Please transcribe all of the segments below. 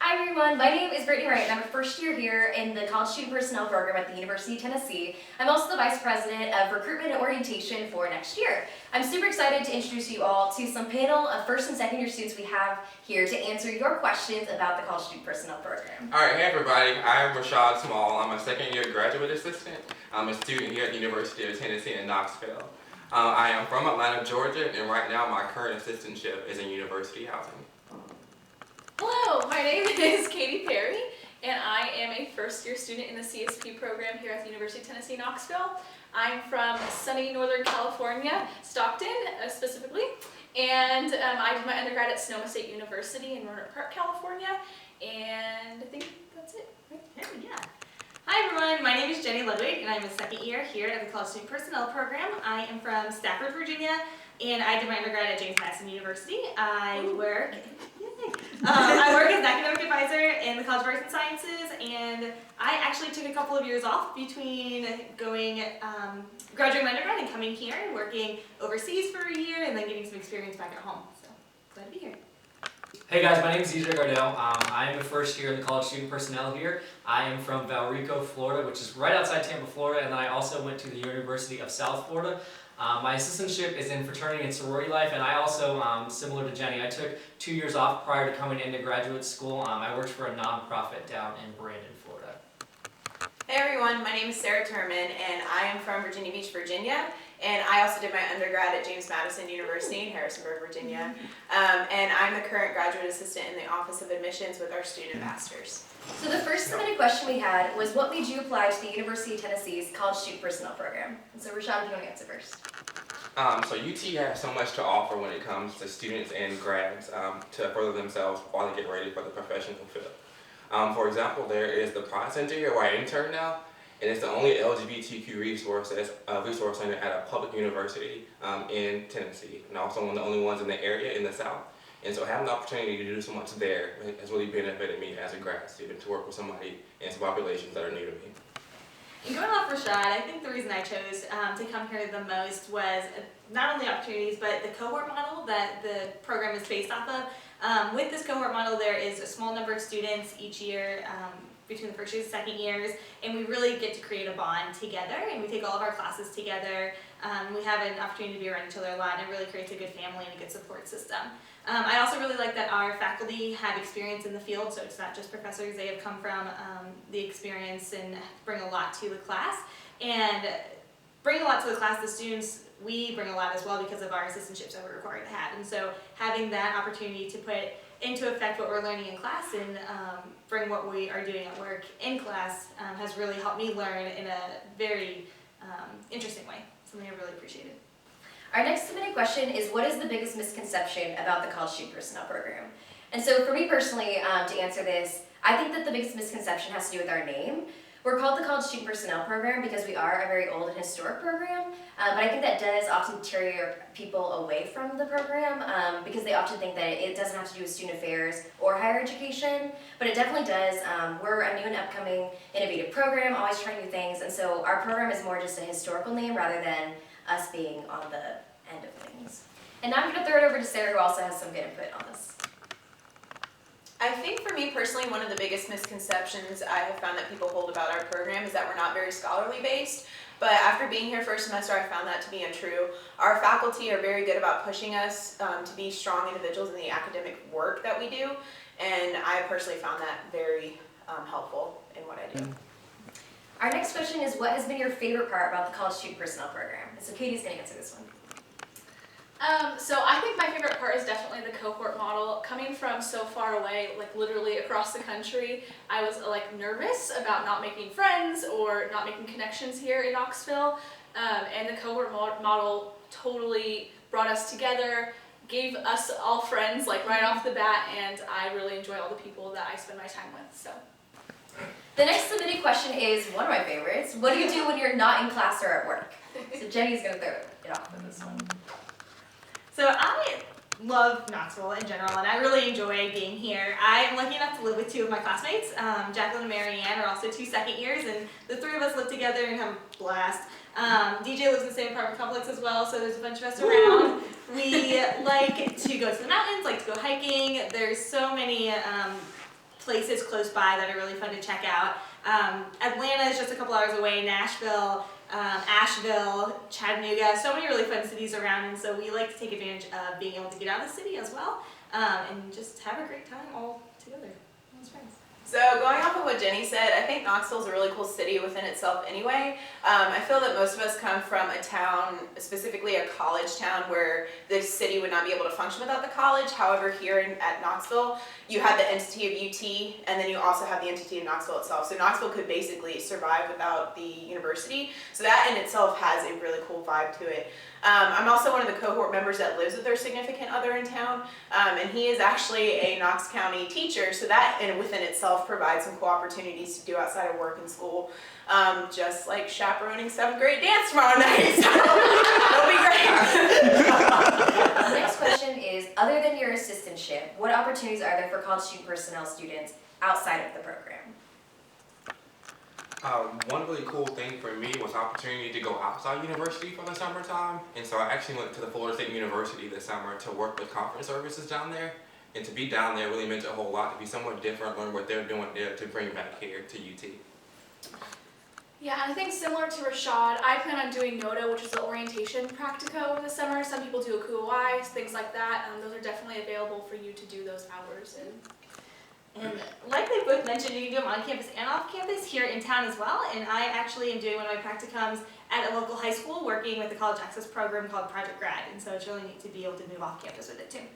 Hi everyone, my name is Brittany Wright and I'm a first year here in the College Student Personnel Program at the University of Tennessee. I'm also the Vice President of Recruitment and Orientation for next year. I'm super excited to introduce you all to some panel of first and second year students we have here to answer your questions about the College Student Personnel Program. Alright, hey everybody, I'm Rashad Small. I'm a second year graduate assistant. I'm a student here at the University of Tennessee in Knoxville. I am from Atlanta, Georgia, and right now my current assistantship is in university housing. Hello, my name is Katie Perry, and I am a first-year student in the CSP program here at the University of Tennessee, Knoxville. I'm from sunny Northern California, Stockton specifically, and I did my undergrad at Sonoma State University in Roanoke Park, California, and I think that's it. Yeah. Hi everyone, my name is Jenny Ludwig, and I'm a second year here at the College Student Personnel Program. I am from Stafford, Virginia, and I did my undergrad at James Madison University. I work as an academic advisor in the College of Arts and Sciences, and I actually took a couple of years off between graduating my undergrad and coming here and working overseas for a year and then getting some experience back at home. So, glad to be here. Hey guys, my name is EJ Gardell. I am a first year in the College Student Personnel here. I am from Valrico, Florida, which is right outside Tampa, Florida, and then I also went to the University of South Florida. My assistantship is in fraternity and sorority life, and I also, similar to Jenny, I took 2 years off prior to coming into graduate school. I worked for a nonprofit down in Brandon, Florida. Hey everyone, my name is Sarah Turman, and I am from Virginia Beach, Virginia, and I also did my undergrad at James Madison University in Harrisonburg, Virginia, and I'm the current graduate assistant in the Office of Admissions with our student ambassadors. So the first submitted question we had was, what made you apply to the University of Tennessee's College Student Personnel Program? And so Rashad, if you want to answer first. So UT has so much to offer when it comes to students and grads to further themselves while they get ready for the professional field. For example, there is the Pride Center here where I intern now, and it's the only LGBTQ resource center at a public university in Tennessee, and also one of the only ones in the area in the South. And so having the opportunity to do so much there has really benefited me as a grad student to work with somebody in some populations that are new to me. And going off Rashad, I think the reason I chose to come here the most was not only opportunities, but the cohort model that the program is based off of. With this cohort model, there is a small number of students each year between the first years and second years, and we really get to create a bond together, and we take all of our classes together. We have an opportunity to be around each other a lot, and it really creates a good family and a good support system. I also really like that our faculty have experience in the field, so it's not just professors. They have come from the experience and bring a lot to the class. And bring a lot to the class, the students, we bring a lot as well because of our assistantships that we're required to have. And so having that opportunity to put into effect what we're learning in class and bring what we are doing at work in class has really helped me learn in a very interesting way, something I really appreciated. Our next submitted question is, what is the biggest misconception about the College Student Personnel Program? And so for me personally, to answer this, I think that the biggest misconception has to do with our name. We're called the College Student Personnel Program because we are a very old and historic program, but I think that does often deter people away from the program because they often think that it doesn't have to do with student affairs or higher education, but it definitely does. We're a new and upcoming innovative program, always trying new things, and so our program is more just a historical name rather than us being on the end of things. And now I'm going to throw it over to Sarah, who also has some good input on this. I think for me personally, one of the biggest misconceptions I have found that people hold about our program is that we're not very scholarly based. But after being here first semester, I found that to be untrue. Our faculty are very good about pushing us to be strong individuals in the academic work that we do. And I personally found that very helpful in what I do. Our next question is, what has been your favorite part about the College Student Personnel Program? And so Katie's going to answer this one. So I think my favorite part is definitely the cohort model. Coming from so far away, like literally across the country, I was like nervous about not making friends or not making connections here in Knoxville. And the cohort model totally brought us together, gave us all friends like right off the bat, and I really enjoy all the people that I spend my time with. So. The next submitted question is one of my favorites. What do you do when you're not in class or at work? So Jenny's going to throw it off with this one. So I love Knoxville in general, and I really enjoy being here. I'm lucky enough to live with two of my classmates. Jacqueline and Marianne are also 2 second years, and the three of us live together and have a blast. DJ lives in the same apartment complex as well, so there's a bunch of us around. We like to go to the mountains, like to go hiking. There's so many places close by that are really fun to check out. Atlanta is just a couple hours away, Nashville, Asheville, Chattanooga, so many really fun cities around, and so we like to take advantage of being able to get out of the city as well, and just have a great time all together as friends. So going off of what Jenny said, I think Knoxville's a really cool city within itself anyway. I feel that most of us come from a town, specifically a college town, where the city would not be able to function without the college. However, here at Knoxville, you have the entity of UT, and then you also have the entity of Knoxville itself. So Knoxville could basically survive without the university. So that in itself has a really cool vibe to it. I'm also one of the cohort members that lives with their significant other in town, and he is actually a Knox County teacher, so that within itself provides some cool opportunities to do outside of work and school, just like chaperoning 7th grade dance tomorrow night, so it'll be great. The next question is, other than your assistantship, what opportunities are there for college student personnel students outside of the program? One really cool thing for me was opportunity to go outside university for the summertime. And so I actually went to the Florida State University this summer to work with conference services down there. And to be down there really meant a whole lot, to be somewhat different, learn what they're doing there to bring back here to UT. Yeah, and I think similar to Rashad, I plan on doing NOTA, which is the orientation practica over the summer. Some people do a QOI, things like that. Those are definitely available for you to do those hours in. And like they both mentioned, you can do them on campus and off campus here in town as well. And I actually am doing one of my practicums at a local high school working with a college access program called Project Grad. And so it's really neat to be able to move off campus with it too.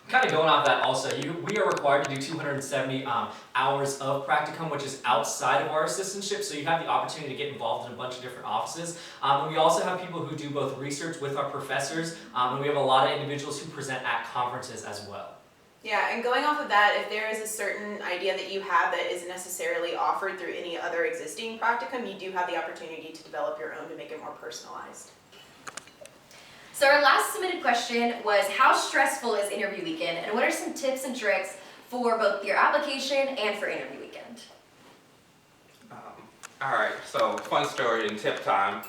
Kind of going off that also, we are required to do 270 hours of practicum, which is outside of our assistantship, so you have the opportunity to get involved in a bunch of different offices. And we also have people who do both research with our professors, and we have a lot of individuals who present at conferences as well. Yeah, and going off of that, if there is a certain idea that you have that isn't necessarily offered through any other existing practicum, you do have the opportunity to develop your own to make it more personalized. So our last submitted question was, how stressful is interview weekend, and what are some tips and tricks for both your application and for interview weekend? Alright, so fun story and tip time.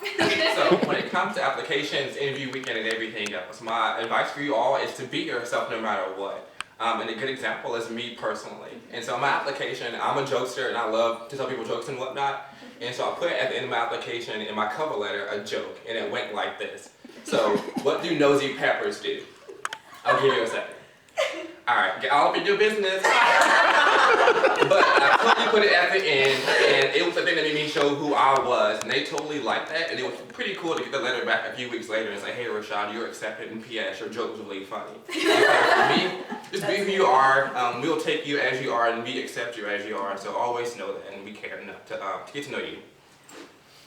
So when it comes to applications, interview weekend, and everything else, my advice for you all is to be yourself no matter what. And a good example is me personally. And so my application, I'm a jokester and I love to tell people jokes and whatnot. And so I put at the end of my application in my cover letter a joke, and it went like this. So what do nosy peppers do? I'll give you a second. Alright, get all up in your business. But I totally put it at the end, and it was the thing that made me show who I was, and they totally liked that, and it was pretty cool to get the letter back a few weeks later and say, hey Rashad, you're accepted, and P.S. your joke was really funny. For me, just be who you are, we'll take you as you are, and we accept you as you are, so always know that, and we care enough to get to know you.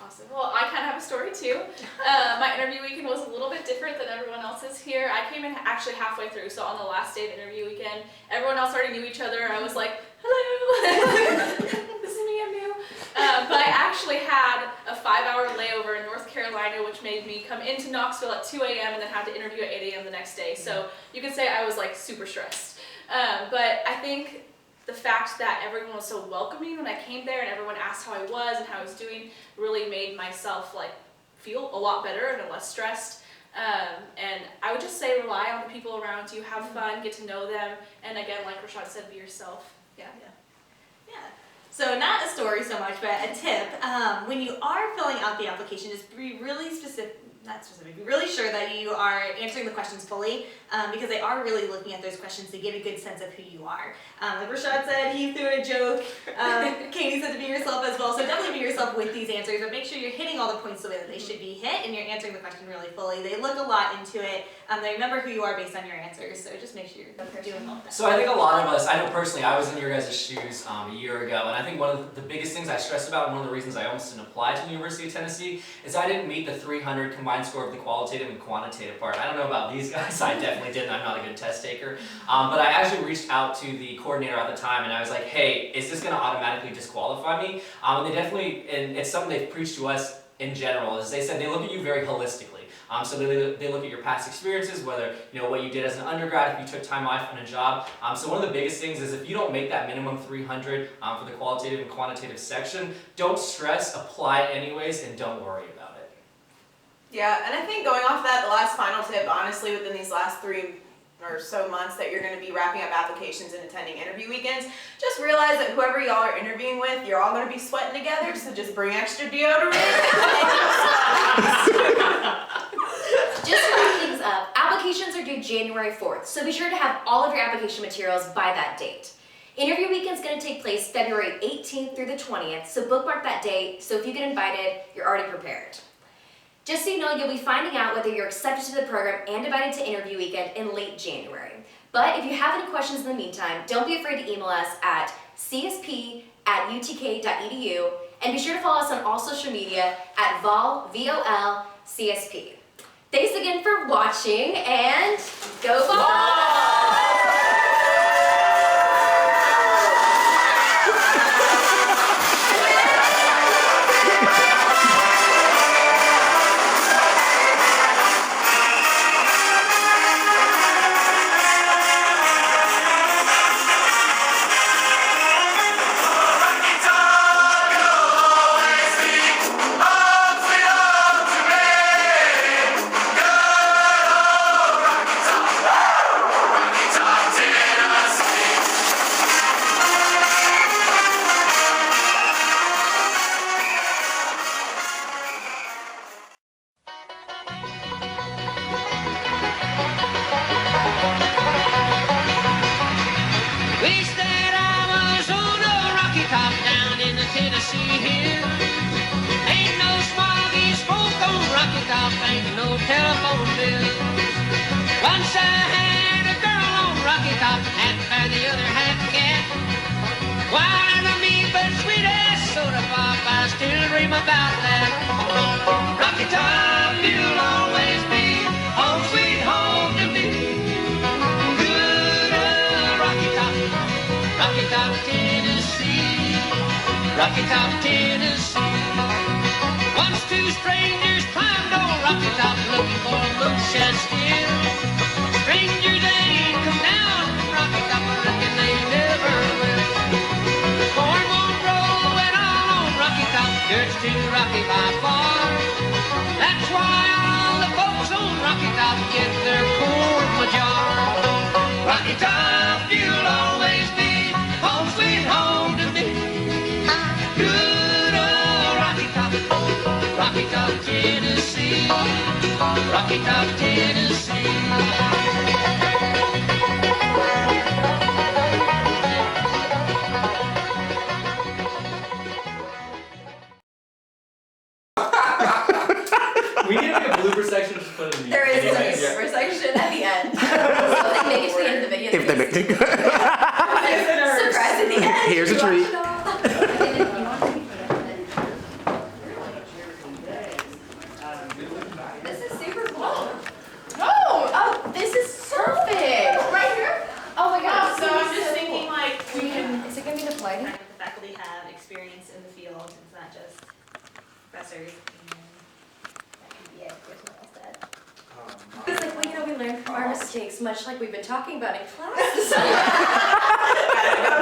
Awesome. Well, I kind of have a story too. My interview weekend was a little bit different than everyone else's here. I came in actually halfway through, so on the last day of interview weekend, everyone else already knew each other. I was like, hello, this is me, I'm new. But I actually had a 5-hour layover in North Carolina, which made me come into Knoxville at 2 a.m. and then have to interview at 8 a.m. the next day. So you could say I was like super stressed. But I think the fact that everyone was so welcoming when I came there and everyone asked how I was and how I was doing really made myself like feel a lot better and less stressed. And I would just say rely on the people around you, have fun, get to know them, and again, like Rashad said, be yourself. Yeah. So not a story so much, but a tip. When you are filling out the application, just be really be really sure that you are answering the questions fully, because they are really looking at those questions to get a good sense of who you are. Like Rashad said, he threw in a joke. Katie said to be yourself as well, so definitely be yourself with these answers, but make sure you're hitting all the points the way that they should be hit, and you're answering the question really fully. They look a lot into it. They remember who you are based on your answers, so just make sure you're doing all that. So I think a lot of us, I know personally, I was in your guys' shoes a year ago, and I think one of the biggest things I stressed about, and one of the reasons I almost didn't apply to the University of Tennessee, is I didn't meet the 300 combined score of the qualitative and quantitative part. I don't know about these guys, I definitely didn't, I'm not a good test taker. But I actually reached out to the coordinator at the time, and I was like, hey, is this going to automatically disqualify me? And they definitely, and it's something they've preached to us in general, is they said they look at you very holistically. So they look at your past experiences, whether what you did as an undergrad, if you took time off on a job. So one of the biggest things is if you don't make that minimum 300 for the qualitative and quantitative section, don't stress, apply anyways, and don't worry about it. Yeah, and I think going off that, the last final tip, honestly, within these last 3 or so months that you're going to be wrapping up applications and attending interview weekends, just realize that whoever y'all are interviewing with, you're all going to be sweating together, so just bring extra deodorant. Just to wrap things up, applications are due January 4th, so be sure to have all of your application materials by that date. Interview weekend is going to take place February 18th through the 20th, so bookmark that date, so if you get invited, you're already prepared. Just so you know, you'll be finding out whether you're accepted to the program and invited to interview weekend in late January. But if you have any questions in the meantime, don't be afraid to email us at csp@utk.edu, and be sure to follow us on all social media at VOL CSP. Thanks again for watching, and go Vols! Wish that I was on a rocky top down in the Tennessee hills. Ain't no smoggy smoke on Rocky Top, ain't no telephone bill. Once I had a girl on Rocky Top, and by the other half cat. Wild as me, but sweet as soda pop, I still dream about that. Rocky Top, you'll always be home sweet home to me. Rocky Top, Tennessee, Rocky Top, Tennessee. Once two strangers climbed on Rocky Top looking for a moonshine still. Strangers ain't come down from Rocky Top, I reckon they never will. Corn won't grow at all on Rocky Top, dirt's too rocky by far. That's why all the folks on Rocky Top get their corn from a jar. Rocky Top, you'll always be home sweet home to me. Good old Rocky Top, Rocky Top, Tennessee, Rocky Top, Tennessee. We need like a blooper section to put in the There is a anyways. super section at the end. So they make it to the end of the video. If they make it. Surprise at the end. Here's a treat. This is super cool. Oh, this is perfect. Right here? Oh my gosh. So I'm just thinking like we can Is it gonna be the lighting? the faculty have experience in the field. It's not just professors. Yeah, there's no else that. It's like, well, you know, we learn from our mistakes, much like we've been talking about in class.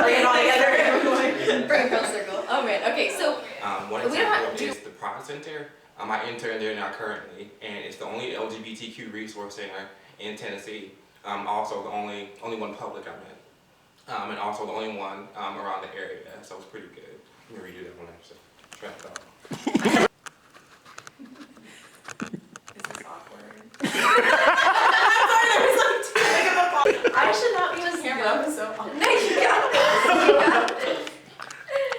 Bring it all together. Bring it full circle. Oh man. Okay, so One We don't have example to- is the Pride Center. I intern there now currently, and it's the only LGBTQ resource center in Tennessee. Also the only one public I'm in, and also the only one around the area. So it's pretty good. Let me redo that one actually. Try it out. This is awkward. I should not be on camera. I'm so awkward. no, you got this. You got this.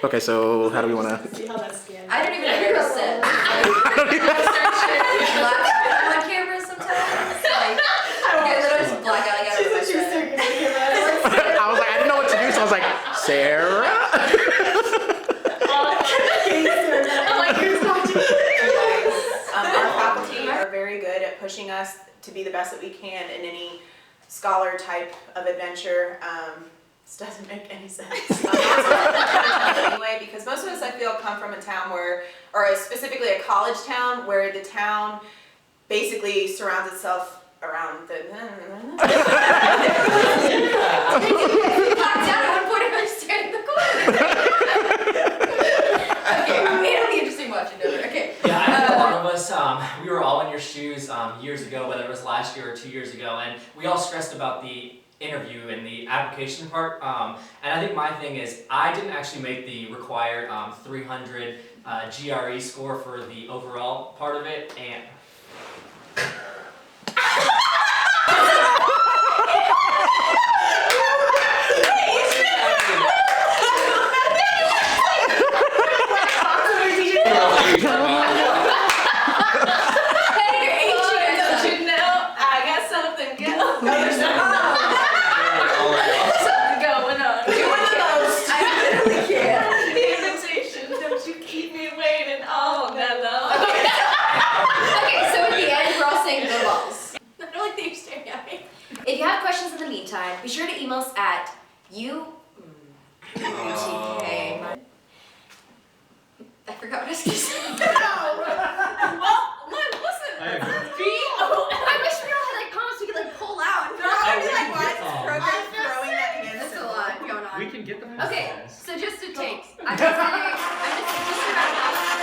Okay, so how do we want to? See how that's scanned. I don't even know where to sit. I start sharing black on camera sometimes. Like, I literally just black out. I gotta remember that. I was like, I didn't know what to do, so I was like, Sarah. Our faculty are very good at pushing us to be the best that we can in any scholar type of adventure. This doesn't make any sense. Anyway, because most of us, I feel, come from a town where, or specifically a college town, where the town basically surrounds itself around the. Blacked out at one point. I was staring in the corner. Okay, we made it be interesting watching over. Okay. Yeah, I think a lot of us, we were all on your shoes years ago, whether it was last year or 2 years ago, and we all stressed about the interview and the application part. And I think my thing is I didn't actually make the required 300 GRE score for the overall part of it, and If you have questions in the meantime, be sure to email us at UTK. I forgot what I was going to say. Well, listen. I wish we all had like palms we could like pull out. They're all gonna be like, why is this program throwing that against That's a lot going on. We can get them. Okay, so just to take, I'm just to wrap up.